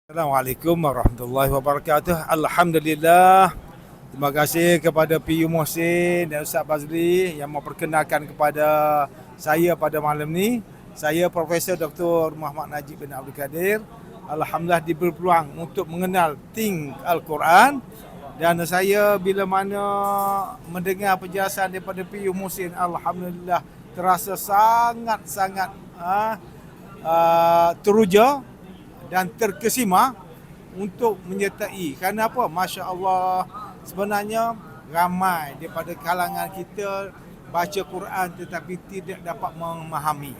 Assalamualaikum warahmatullahi wabarakatuh. Alhamdulillah. Terima kasih kepada PU Muhsin dan Ustaz Bazli yang memperkenalkan kepada saya pada malam ni. Saya Profesor Dr. Muhammad Najib bin Abdul Kadir. Alhamdulillah diberi peluang untuk mengenal Think Al-Quran. Dan saya bila mana mendengar penjelasan daripada PU Muhsin, alhamdulillah terasa sangat-sangat teruja dan terkesima untuk menyertai. Kerana apa? Masya Allah, sebenarnya ramai daripada kalangan kita baca Quran tetapi tidak dapat memahami.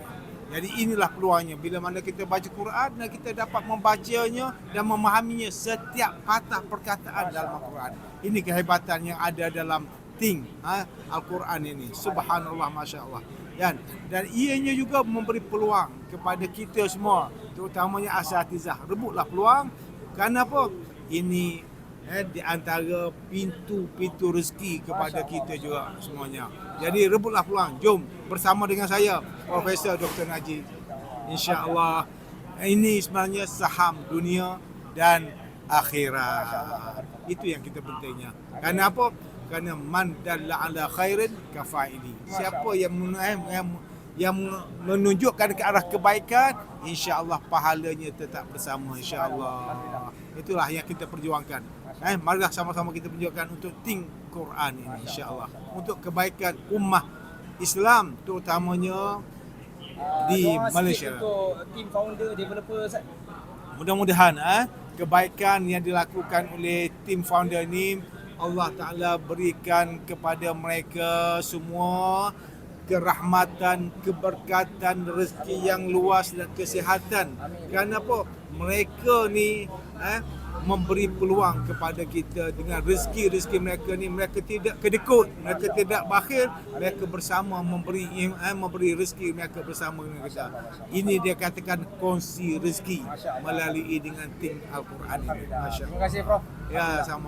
Jadi inilah peluangnya. Bila mana kita baca Quran dan kita dapat membacanya dan memahaminya setiap patah perkataan dalam Al-Quran. Ini kehebatan yang ada dalam Think Al-Quran ini. Subhanallah, Masya Allah. Dan ianya juga memberi peluang kepada kita semua, terutamanya asatizah. Rebutlah peluang. Kerana apa? Ini di antara pintu-pintu rezeki kepada kita juga semuanya. Jadi rebutlah peluang. Jom bersama dengan saya, Profesor Dr. Najib. InsyaAllah ini sebenarnya saham dunia dan akhirat. Itu yang kita pentingnya. Kerana apa? Kerana man dalla ala khairin kafaili. Siapa yang menunjukkan ke arah kebaikan, insya-Allah pahalanya tetap bersama, insya-Allah. Itulah yang kita perjuangkan. Marilah sama-sama kita perjuangkan untuk Think Quran ini, insya-Allah. Untuk kebaikan ummah Islam terutamanya di Malaysia. Untuk team founder developer, Mudah-mudahan kebaikan yang dilakukan oleh tim founder ini Allah Ta'ala berikan kepada mereka semua kerahmatan, keberkatan, rezeki yang luas dan kesihatan. Kerana apa? Mereka ni memberi peluang kepada kita dengan rezeki-rezeki mereka ni. Mereka tidak kedekut, mereka tidak bakhil, mereka bersama memberi rezeki mereka bersama dengan kita. Ini dia katakan kongsi rezeki melalui dengan Think Al-Quran ini. Terima kasih, Prof. Ya, sama.